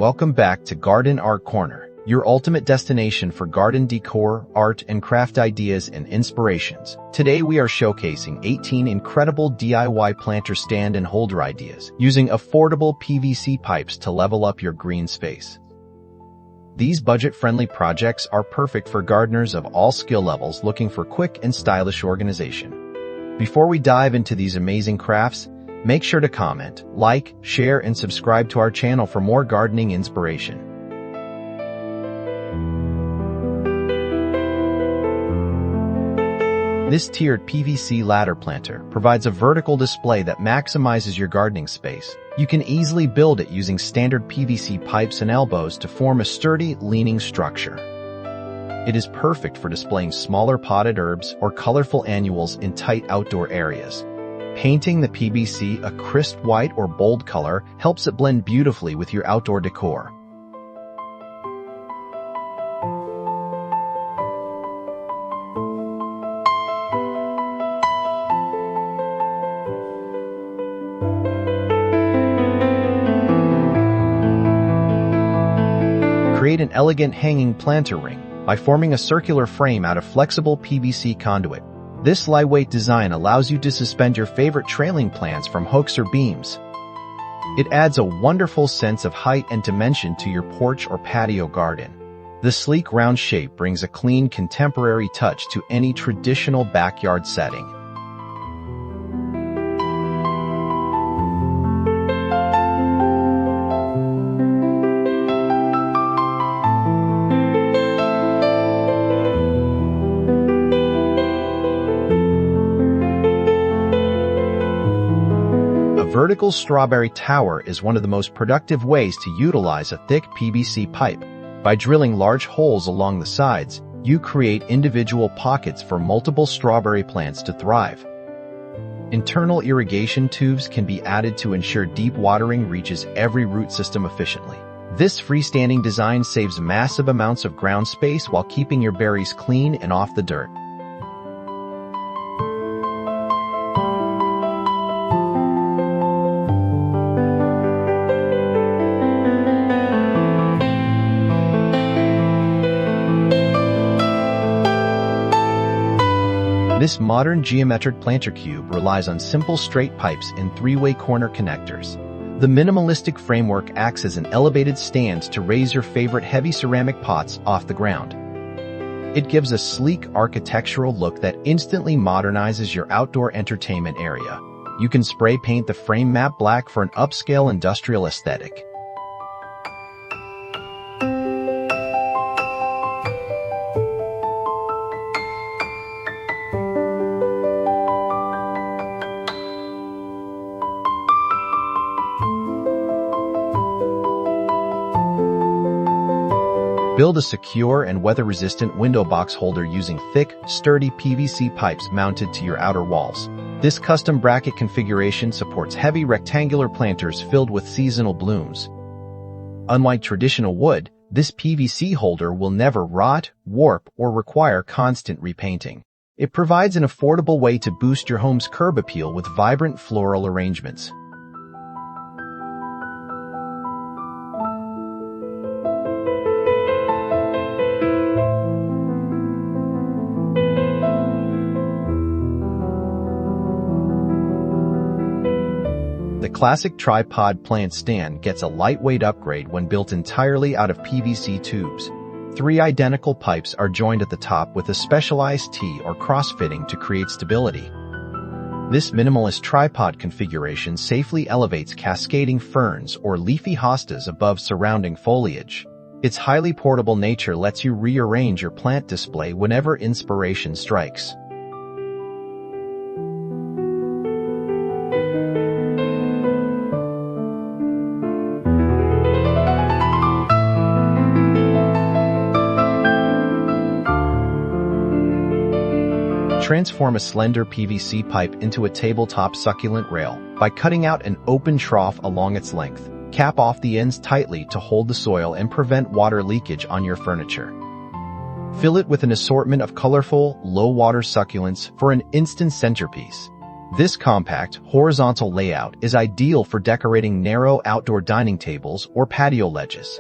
Welcome back to Garden Art Corner, your ultimate destination for garden decor, art, and craft ideas and inspirations. Today we are showcasing 18 incredible DIY planter stand and holder ideas, using affordable PVC pipes to level up your green space. These budget-friendly projects are perfect for gardeners of all skill levels looking for quick and stylish organization. Before we dive into these amazing crafts, make sure to comment, like, share, and subscribe to our channel for more gardening inspiration. This tiered PVC ladder planter provides a vertical display that maximizes your gardening space. You can easily build it using standard PVC pipes and elbows to form a sturdy, leaning structure. It is perfect for displaying smaller potted herbs or colorful annuals in tight outdoor areas. Painting the PVC a crisp white or bold color helps it blend beautifully with your outdoor decor. Create an elegant hanging planter ring by forming a circular frame out of flexible PVC conduit. This lightweight design allows you to suspend your favorite trailing plants from hooks or beams. It adds a wonderful sense of height and dimension to your porch or patio garden. The sleek round shape brings a clean, contemporary touch to any traditional backyard setting. A vertical strawberry tower is one of the most productive ways to utilize a thick PVC pipe. By drilling large holes along the sides, you create individual pockets for multiple strawberry plants to thrive. Internal irrigation tubes can be added to ensure deep watering reaches every root system efficiently. This freestanding design saves massive amounts of ground space while keeping your berries clean and off the dirt. This modern geometric planter cube relies on simple straight pipes and three-way corner connectors. The minimalistic framework acts as an elevated stand to raise your favorite heavy ceramic pots off the ground. It gives a sleek architectural look that instantly modernizes your outdoor entertainment area. You can spray paint the frame matte black for an upscale industrial aesthetic. Build a secure and weather-resistant window box holder using thick, sturdy PVC pipes mounted to your outer walls. This custom bracket configuration supports heavy rectangular planters filled with seasonal blooms. Unlike traditional wood, this PVC holder will never rot, warp, or require constant repainting. It provides an affordable way to boost your home's curb appeal with vibrant floral arrangements. The classic tripod plant stand gets a lightweight upgrade when built entirely out of PVC tubes. 3 identical pipes are joined at the top with a specialized T or cross-fitting to create stability. This minimalist tripod configuration safely elevates cascading ferns or leafy hostas above surrounding foliage. Its highly portable nature lets you rearrange your plant display whenever inspiration strikes. Transform a slender PVC pipe into a tabletop succulent rail by cutting out an open trough along its length. Cap off the ends tightly to hold the soil and prevent water leakage on your furniture. Fill it with an assortment of colorful, low-water succulents for an instant centerpiece. This compact, horizontal layout is ideal for decorating narrow outdoor dining tables or patio ledges.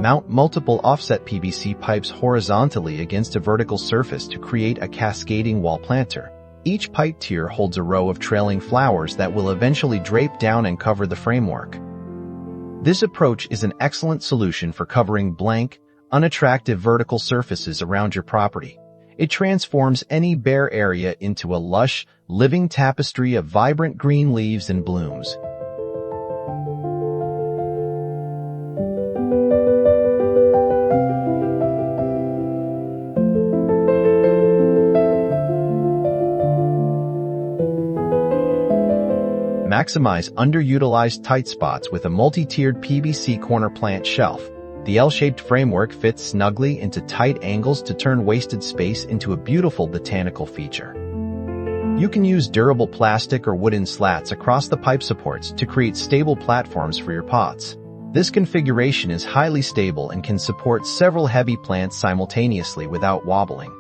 Mount multiple offset PVC pipes horizontally against a vertical surface to create a cascading wall planter. Each pipe tier holds a row of trailing flowers that will eventually drape down and cover the framework. This approach is an excellent solution for covering blank, unattractive vertical surfaces around your property. It transforms any bare area into a lush, living tapestry of vibrant green leaves and blooms. Maximize underutilized tight spots with a multi-tiered PVC corner plant shelf. The L-shaped framework fits snugly into tight angles to turn wasted space into a beautiful botanical feature. You can use durable plastic or wooden slats across the pipe supports to create stable platforms for your pots. This configuration is highly stable and can support several heavy plants simultaneously without wobbling.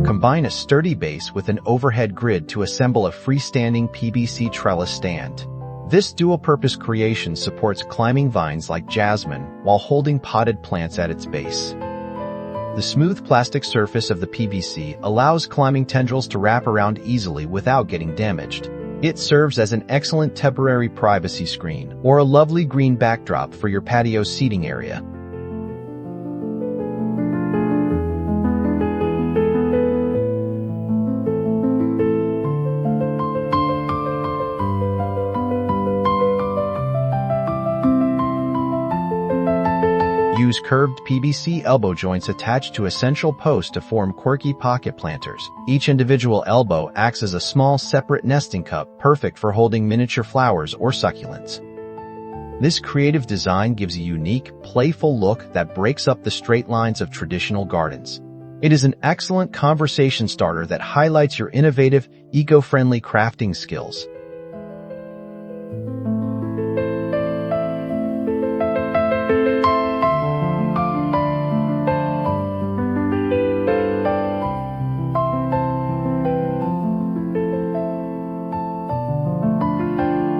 Combine a sturdy base with an overhead grid to assemble a freestanding PVC trellis stand. This dual-purpose creation supports climbing vines like jasmine while holding potted plants at its base. The smooth plastic surface of the PVC allows climbing tendrils to wrap around easily without getting damaged. It serves as an excellent temporary privacy screen or a lovely green backdrop for your patio seating area. Use curved PVC elbow joints attached to a central post to form quirky pocket planters. Each individual elbow acts as a small separate nesting cup, perfect for holding miniature flowers or succulents. This creative design gives a unique, playful look that breaks up the straight lines of traditional gardens. It is an excellent conversation starter that highlights your innovative, eco-friendly crafting skills.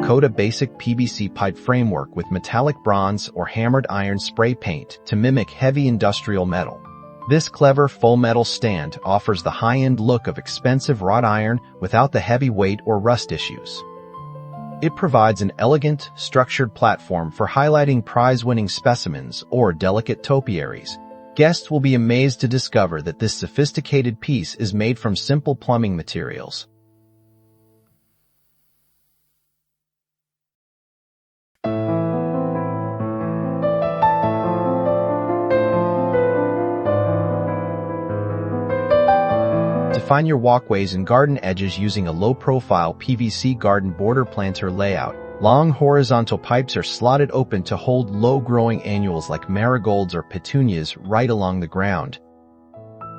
Coat a basic PVC pipe framework with metallic bronze or hammered iron spray paint to mimic heavy industrial metal. This clever faux metal stand offers the high-end look of expensive wrought iron without the heavy weight or rust issues. It provides an elegant, structured platform for highlighting prize-winning specimens or delicate topiaries. Guests will be amazed to discover that this sophisticated piece is made from simple plumbing materials. Define your walkways and garden edges using a low-profile PVC garden border planter layout. Long horizontal pipes are slotted open to hold low-growing annuals like marigolds or petunias right along the ground.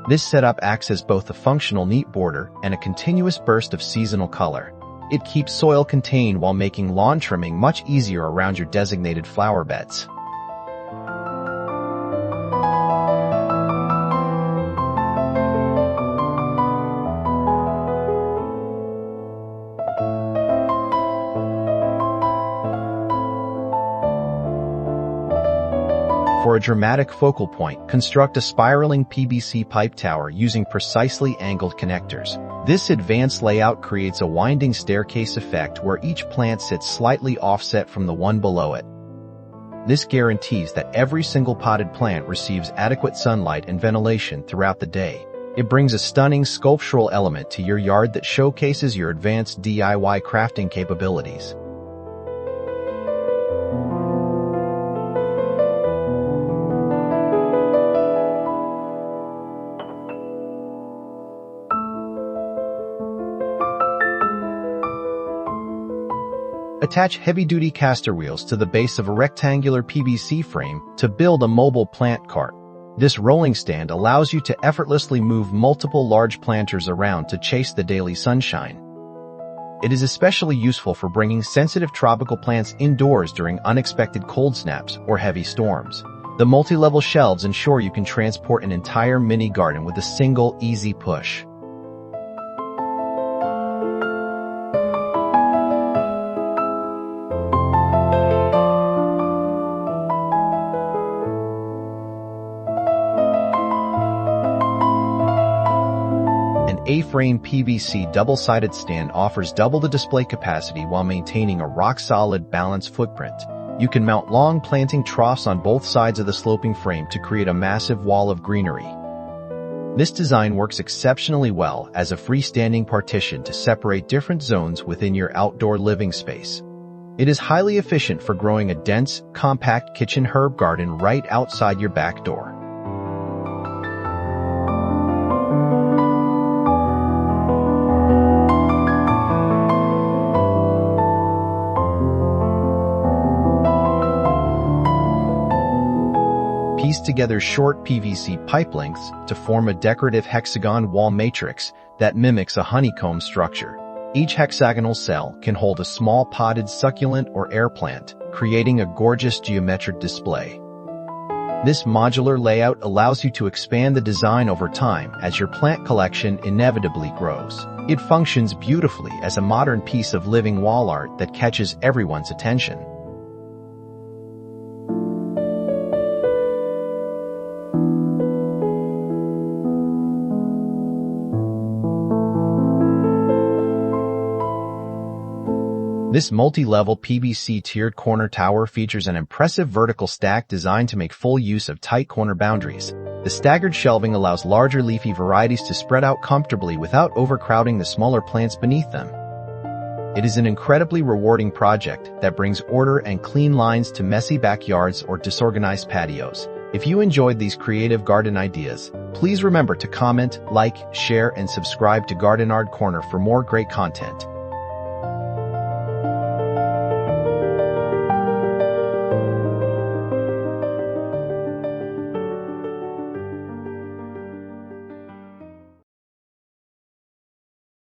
This setup acts as both a functional neat border and a continuous burst of seasonal color. It keeps soil contained while making lawn trimming much easier around your designated flower beds. For a dramatic focal point, construct a spiraling PVC pipe tower using precisely angled connectors. This advanced layout creates a winding staircase effect where each plant sits slightly offset from the one below it. This guarantees that every single potted plant receives adequate sunlight and ventilation throughout the day. It brings a stunning sculptural element to your yard that showcases your advanced DIY crafting capabilities. Attach heavy-duty caster wheels to the base of a rectangular PVC frame to build a mobile plant cart. This rolling stand allows you to effortlessly move multiple large planters around to chase the daily sunshine. It is especially useful for bringing sensitive tropical plants indoors during unexpected cold snaps or heavy storms. The multi-level shelves ensure you can transport an entire mini garden with a single, easy push. An A-frame PVC double-sided stand offers double the display capacity while maintaining a rock-solid balanced footprint. You can mount long planting troughs on both sides of the sloping frame to create a massive wall of greenery. This design works exceptionally well as a freestanding partition to separate different zones within your outdoor living space. It is highly efficient for growing a dense, compact kitchen herb garden right outside your back door. Piece together short PVC pipe lengths to form a decorative hexagon wall matrix that mimics a honeycomb structure. Each hexagonal cell can hold a small potted succulent or air plant, creating a gorgeous geometric display. This modular layout allows you to expand the design over time as your plant collection inevitably grows. It functions beautifully as a modern piece of living wall art that catches everyone's attention. This multi-level PVC tiered corner tower features an impressive vertical stack designed to make full use of tight corner boundaries. The staggered shelving allows larger leafy varieties to spread out comfortably without overcrowding the smaller plants beneath them. It is an incredibly rewarding project that brings order and clean lines to messy backyards or disorganized patios. If you enjoyed these creative garden ideas, please remember to comment, like, share, and subscribe to Garden Art Corner for more great content.